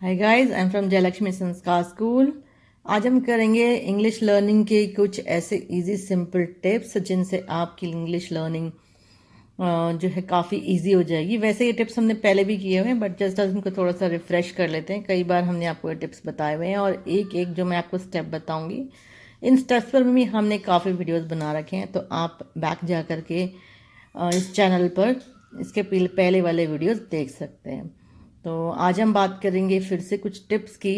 Hi guys, I am from Jayalakshmi संस्कार school. आज हम करेंगे इंग्लिश लर्निंग के कुछ ऐसे इजी सिंपल टिप्स जिनसे आपकी इंग्लिश लर्निंग जो है काफ़ी इजी हो जाएगी। वैसे ये टिप्स हमने पहले भी किए हुए हैं, बट जस्ट आज इनको थोड़ा सा रिफ्रेश कर लेते हैं। कई बार हमने आपको ये टिप्स बताए हुए हैं और एक एक जो मैं आपको स्टेप बताऊंगी, इन स्टेप्स पर भी हमने काफ़ी वीडियोस बना रखे हैं, तो आप बैक जा कर के इस चैनल पर इसके पहले वाले वीडियोस देख सकते हैं। तो आज हम बात करेंगे फिर से कुछ टिप्स की,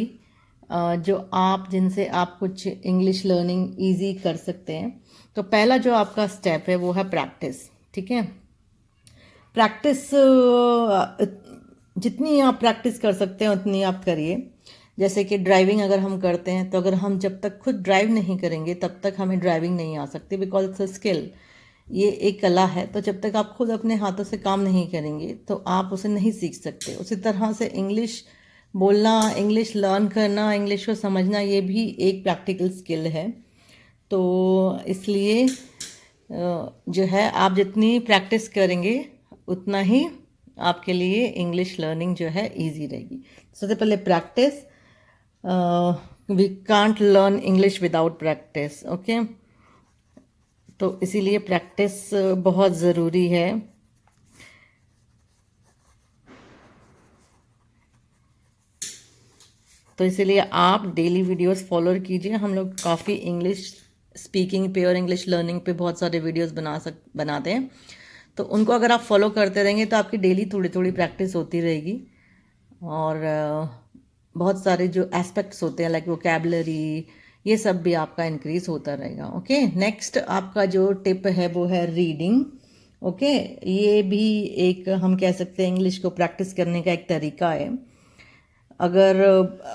जो आप जिनसे आप कुछ इंग्लिश लर्निंग इजी कर सकते हैं। तो पहला जो आपका स्टेप है वो है प्रैक्टिस। ठीक है, प्रैक्टिस जितनी आप प्रैक्टिस कर सकते हैं उतनी आप करिए। जैसे कि ड्राइविंग अगर हम करते हैं, तो अगर हम जब तक खुद ड्राइव नहीं करेंगे तब तक हमें ड्राइविंग नहीं आ सकती, बिकॉज इट्स अ स्किल, ये एक कला है। तो जब तक आप खुद अपने हाथों से काम नहीं करेंगे तो आप उसे नहीं सीख सकते। उसी तरह से इंग्लिश बोलना, इंग्लिश लर्न करना, इंग्लिश को समझना, ये भी एक प्रैक्टिकल स्किल है। तो इसलिए जो है आप जितनी प्रैक्टिस करेंगे उतना ही आपके लिए इंग्लिश लर्निंग जो है इजी रहेगी। सबसे पहले practice. We can't learn English without practice. Okay, तो इसीलिए प्रैक्टिस बहुत ज़रूरी है। तो इसीलिए आप डेली वीडियोस फॉलो कीजिए। हम लोग काफ़ी इंग्लिश स्पीकिंग पे और इंग्लिश लर्निंग पे बहुत सारे वीडियोस बनाते हैं। तो उनको अगर आप फॉलो करते रहेंगे तो आपकी डेली थोड़ी थोड़ी प्रैक्टिस होती रहेगी। और बहुत सारे जो एस्पेक्ट्स होते हैं लाइक वोकैबलरी, ये सब भी आपका इंक्रीज होता रहेगा। ओके, नेक्स्ट आपका जो टिप है वो है रीडिंग। ओके, ये भी एक हम कह सकते हैं इंग्लिश को प्रैक्टिस करने का एक तरीका है। अगर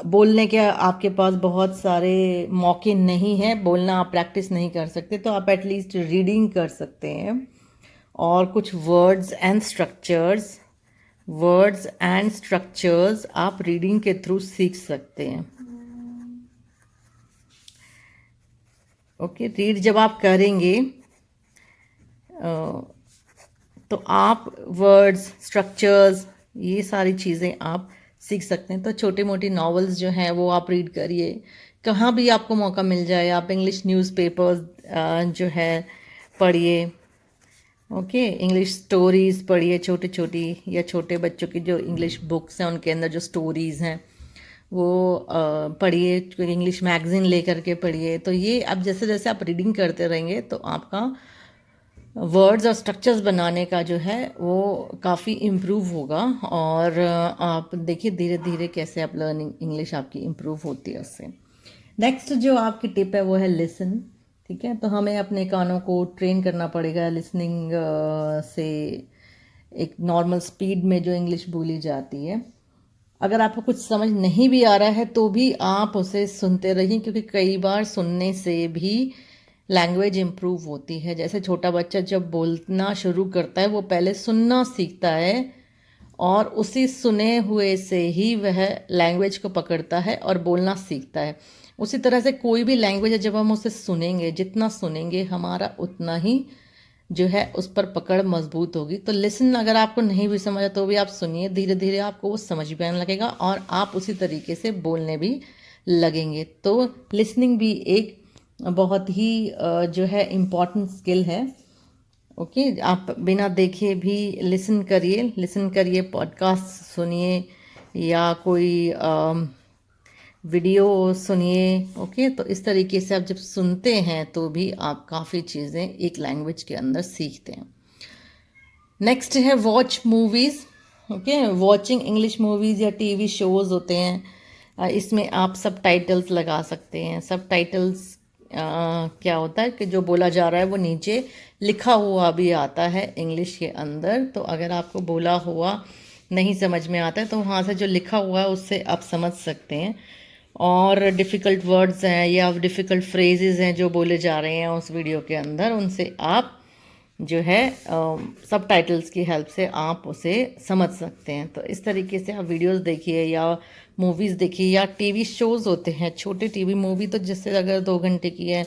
बोलने के आपके पास बहुत सारे मौके नहीं हैं, बोलना आप प्रैक्टिस नहीं कर सकते, तो आप एटलीस्ट रीडिंग कर सकते हैं। और कुछ वर्ड्स एंड स्ट्रक्चर्स आप रीडिंग के थ्रू सीख सकते हैं। ओके, रीड जब आप करेंगे तो आप वर्ड्स, स्ट्रक्चर्स, ये सारी चीज़ें आप सीख सकते हैं। तो छोटी मोटी नॉवेल्स जो हैं वो आप रीड करिए। कहाँ भी आपको मौका मिल जाए आप इंग्लिश न्यूज़पेपर्स जो है पढ़िए। ओके, इंग्लिश स्टोरीज़ पढ़िए छोटी छोटी, या छोटे बच्चों की जो इंग्लिश बुक्स हैं उनके अंदर जो स्टोरीज़ हैं वो पढ़िए। इंग्लिश मैगज़ीन लेकर के पढ़िए। तो ये अब जैसे जैसे आप रीडिंग करते रहेंगे तो आपका वर्ड्स और स्ट्रक्चर्स बनाने का जो है वो काफ़ी इम्प्रूव होगा। और आप देखिए धीरे धीरे कैसे आप लर्निंग इंग्लिश आपकी इम्प्रूव होती है उससे। नेक्स्ट जो आपकी टिप है वो है लिसन। ठीक है, तो हमें अपने कानों को ट्रेन करना पड़ेगा लिसनिंग से एक नॉर्मल स्पीड में जो इंग्लिश बोली जाती है। अगर आपको कुछ समझ नहीं भी आ रहा है तो भी आप उसे सुनते रहिए, क्योंकि कई बार सुनने से भी लैंग्वेज इम्प्रूव होती है। जैसे छोटा बच्चा जब बोलना शुरू करता है वो पहले सुनना सीखता है और उसी सुने हुए से ही वह लैंग्वेज को पकड़ता है और बोलना सीखता है। उसी तरह से कोई भी लैंग्वेज है, जब हम उसे सुनेंगे, जितना सुनेंगे हमारा उतना ही जो है उस पर पकड़ मजबूत होगी। तो लिसन अगर आपको नहीं भी समझा तो भी आप सुनिए, धीरे धीरे आपको वो समझ भी आने लगेगा और आप उसी तरीके से बोलने भी लगेंगे। तो लिसनिंग भी एक बहुत ही जो है इम्पॉर्टेंट स्किल है। ओके, आप बिना देखे भी लिसन करिए, पॉडकास्ट सुनिए या कोई वीडियो सुनिए। ओके, तो इस तरीके से आप जब सुनते हैं तो भी आप काफ़ी चीज़ें एक लैंग्वेज के अंदर सीखते हैं। नेक्स्ट है watch movies. Okay, watching English movies या टीवी शोज़ होते हैं, इसमें आप सब टाइटल्स लगा सकते हैं। सब टाइटल्स क्या होता है कि जो बोला जा रहा है वो नीचे लिखा हुआ भी आता है इंग्लिश के अंदर। तो अगर आपको बोला हुआ नहीं समझ में आता है तो वहाँ से जो लिखा हुआ है उससे आप समझ सकते हैं। और डिफ़िकल्ट वर्ड्स हैं या डिफ़िकल्ट फ्रेजेस हैं जो बोले जा रहे हैं उस वीडियो के अंदर, उनसे आप जो है सब टाइटल्स की हेल्प से आप उसे समझ सकते हैं। तो इस तरीके से आप वीडियोस देखिए या मूवीज़ देखिए या टीवी शोज़ होते हैं। छोटे टीवी मूवी तो जिससे अगर 2 घंटे की है,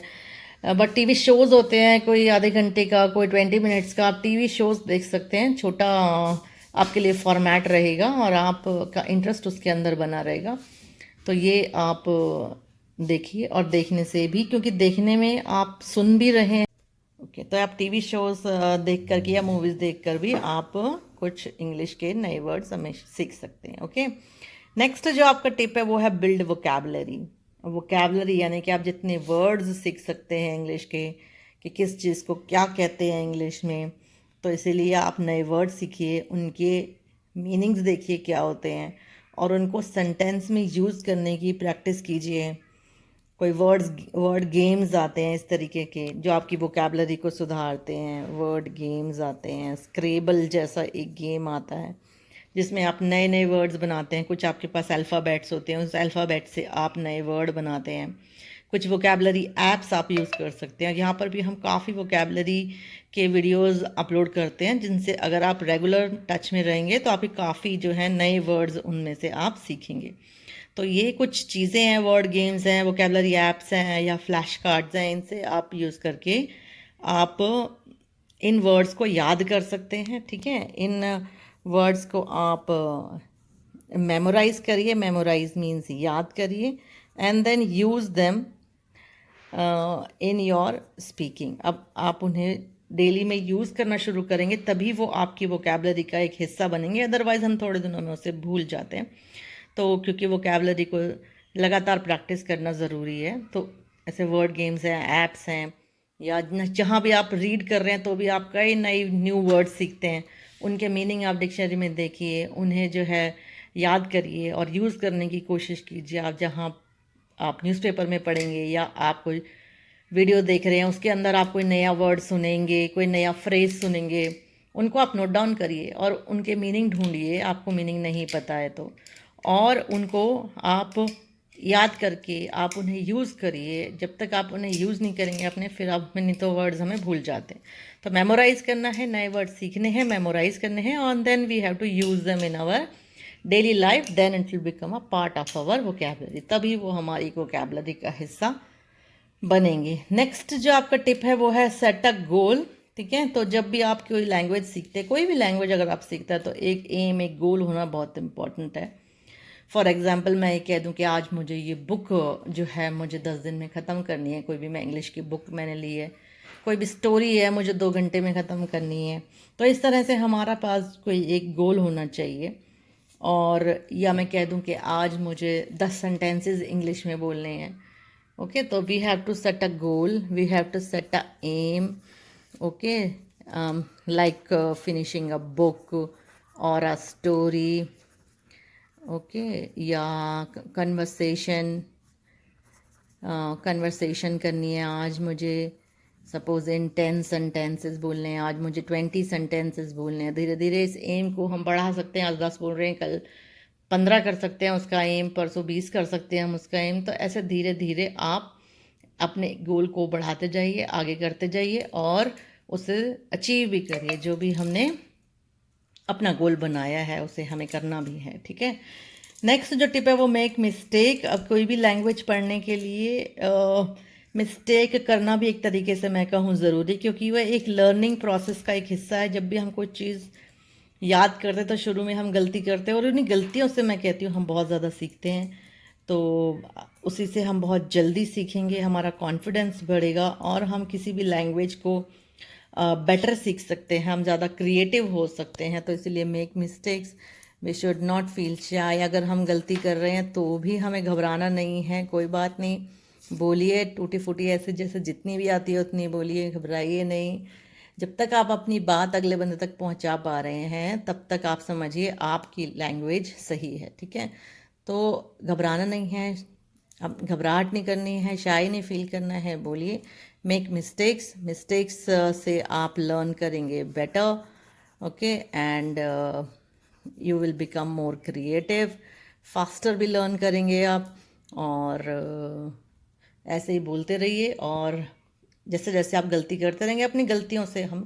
बट टीवी शोज़ होते हैं कोई आधे घंटे का, कोई 20 मिनट्स का। आप टीवी शोज़ देख सकते हैं। छोटा आपके लिए फॉर्मेट रहेगा और आपका इंटरेस्ट उसके अंदर बना रहेगा। तो ये आप देखिए, और देखने से भी, क्योंकि देखने में आप सुन भी रहे हैं। ओके, तो आप टीवी शोज देख कर के या मूवीज़ देख कर भी आप कुछ इंग्लिश के नए वर्ड्स हमें सीख सकते हैं। ओके, नेक्स्ट जो आपका टिप है वो है बिल्ड वोकैबलरी। वोकैबलरी यानी कि आप जितने वर्ड्स सीख सकते हैं इंग्लिश के, कि किस चीज़ को क्या कहते हैं इंग्लिश में, तो इसीलिए आप नए वर्ड सीखिए, उनके मीनिंग्स देखिए क्या होते हैं, और उनको सेंटेंस में यूज़ करने की प्रैक्टिस कीजिए। कोई वर्ड गेम्स आते हैं इस तरीके के जो आपकी वोकैबलरी को सुधारते हैं। वर्ड गेम्स आते हैं, स्क्रेबल जैसा एक गेम आता है जिसमें आप नए नए वर्ड्स बनाते हैं। कुछ आपके पास अल्फ़ाबेट्स होते हैं, उस अल्फ़ाबेट से आप नए वर्ड बनाते हैं। कुछ वोकैबलरी ऐप्स आप यूज़ कर सकते हैं। यहाँ पर भी हम काफ़ी वोकैबलरी के वीडियोस अपलोड करते हैं, जिनसे अगर आप रेगुलर टच में रहेंगे तो आपकी काफ़ी जो है नए वर्ड्स उनमें से आप सीखेंगे। तो ये कुछ चीज़ें हैं, वर्ड गेम्स हैं, वोकैबलरी ऐप्स हैं या फ्लैश कार्ड्स हैं, इनसे आप यूज़ करके आप इन वर्ड्स को याद कर सकते हैं। ठीक है, इन वर्ड्स को आप मेमोराइज करिए। मेमोराइज मीन्स याद करिए, and then use them in your speaking. अब आप उन्हें डेली में यूज़ करना शुरू करेंगे तभी वो आपकी वोकैबलरी का एक हिस्सा बनेंगे, अदरवाइज़ हम थोड़े दिनों में उसे भूल जाते हैं। तो क्योंकि वोकैबलरी को लगातार प्रैक्टिस करना ज़रूरी है। तो ऐसे वर्ड गेम्स हैं, ऐप्स हैं, या जहाँ भी आप रीड कर रहे हैं तो भी आप कई नए न्यू वर्ड सीखते हैं, उनके मीनिंग आप डिक्शनरी में देखिए, उन्हें जो है याद करिए और यूज़ करने की कोशिश कीजिए। आप जहाँ आप न्यूज़पेपर में पढ़ेंगे या आप कोई वीडियो देख रहे हैं उसके अंदर आप कोई नया वर्ड सुनेंगे, कोई नया फ्रेज सुनेंगे, उनको आप नोट डाउन करिए और उनके मीनिंग ढूंढिए, आपको मीनिंग नहीं पता है तो, और उनको आप याद करके आप उन्हें यूज़ करिए। जब तक आप उन्हें यूज़ नहीं करेंगे अपने, फिर आप नहीं तो वर्ड्स हमें भूल जाते हैं। तो मेमोराइज़ करना है, नए वर्ड सीखने हैं, मेमोराइज़ करने हैं, और then we have to use them in our daily life, then it will become a part of our vocabulary. तभी वो हमारी वोकैबलरी का हिस्सा बनेंगे। नेक्स्ट जो आपका टिप है वो है सेट अ गोल। ठीक है, तो जब भी आप कोई लैंग्वेज सीखते हैं, कोई भी लैंग्वेज अगर आप सीखते हैं, तो एक एम, एक गोल होना बहुत इंपॉर्टेंट है। फॉर एग्जाम्पल मैं ये कह दूं कि आज मुझे ये बुक जो है मुझे 10 दिन में ख़त्म करनी है। कोई भी मैं इंग्लिश की बुक मैंने ली है, कोई भी स्टोरी है मुझे 2 घंटे में ख़त्म करनी है। तो इस तरह से हमारा पास कोई एक गोल होना चाहिए। और या मैं कह दूं कि आज मुझे 10 सेंटेंसेस इंग्लिश में बोलने हैं। ओके, तो we have to set a goal, we have to set a aim. Okay, like finishing a book और अ स्टोरी। ओके, या कन्वर्सेशन करनी है। आज मुझे सपोज इन 10 सेंटेंसेस बोलने हैं, आज मुझे 20 सेंटेंसेस बोलने हैं। धीरे धीरे इस एम को हम बढ़ा सकते हैं। आज 10 बोल रहे हैं, कल 15 कर सकते हैं उसका एम, परसों 20 कर सकते हैं हम उसका एम। तो ऐसे धीरे धीरे आप अपने गोल को बढ़ाते जाइए, आगे करते जाइए और उसे अचीव भी करिए। जो भी हमने अपना गोल बनाया है उसे हमें करना भी है। ठीक है, नेक्स्ट जो टिप है वो मेक मिस्टेक। अब कोई भी लैंग्वेज पढ़ने के लिए मिस्टेक करना भी एक तरीके से मैं कहूँ ज़रूरी, क्योंकि वह एक लर्निंग प्रोसेस का एक हिस्सा है। जब भी हम कोई चीज़ याद करते तो शुरू में हम गलती करते हैं, और उन्हीं गलतियों से मैं कहती हूँ हम बहुत ज़्यादा सीखते हैं। तो उसी से हम बहुत जल्दी सीखेंगे, हमारा कॉन्फिडेंस बढ़ेगा और हम किसी भी लैंग्वेज को बेटर सीख सकते हैं, हम ज़्यादा क्रिएटिव हो सकते हैं। तो इसलिए make mistakes, we should not feel shy. अगर हम गलती कर रहे हैं तो भी हमें घबराना नहीं है, कोई बात नहीं, बोलिए टूटी फूटी ऐसे जैसे जितनी भी आती है उतनी बोलिए, घबराइए नहीं। जब तक आप अपनी बात अगले बंदे तक पहुंचा पा रहे हैं तब तक आप समझिए आपकी लैंग्वेज सही है। ठीक है, तो घबराना नहीं है, अब घबराहट नहीं करनी है, शाय नहीं फील करना है, बोलिए। मेक मिस्टेक्स, मिस्टेक्स से आप लर्न करेंगे better. Okay, and you will become more creative, faster भी लर्न करेंगे आप। और ऐसे ही बोलते रहिए, और जैसे जैसे आप गलती करते रहेंगे अपनी गलतियों से हम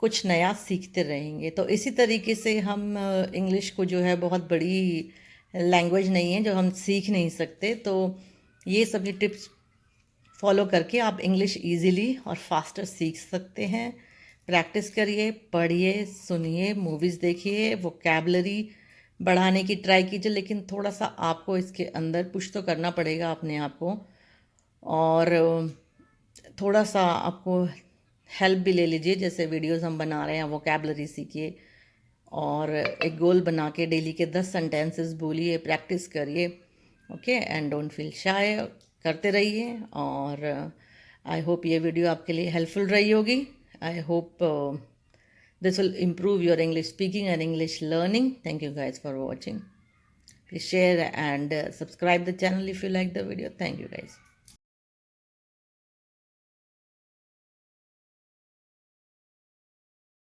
कुछ नया सीखते रहेंगे। तो इसी तरीके से हम इंग्लिश को जो है, बहुत बड़ी लैंग्वेज नहीं है जो हम सीख नहीं सकते। तो ये सभी टिप्स फॉलो करके आप इंग्लिश इजीली और फास्टर सीख सकते हैं। प्रैक्टिस करिए, पढ़िए, सुनिए, मूवीज़ देखिए, वोकैबलरी बढ़ाने की ट्राई कीजिए, लेकिन थोड़ा सा आपको इसके अंदर पुश तो करना पड़ेगा अपने आप को। और थोड़ा सा आपको हेल्प भी ले लीजिए, जैसे वीडियोस हम बना रहे हैं, वोकैबलरी सीखिए और एक गोल बना के डेली के 10 सेंटेंसेस बोलिए, प्रैक्टिस करिए। Okay, and don't feel shy, करते रहिए। और आई होप ये वीडियो आपके लिए हेल्पफुल रही होगी। I hope this will improve your English speaking and English learning. Thank you guys for watching. Please share and subscribe the channel if you like the video. Thank you guys.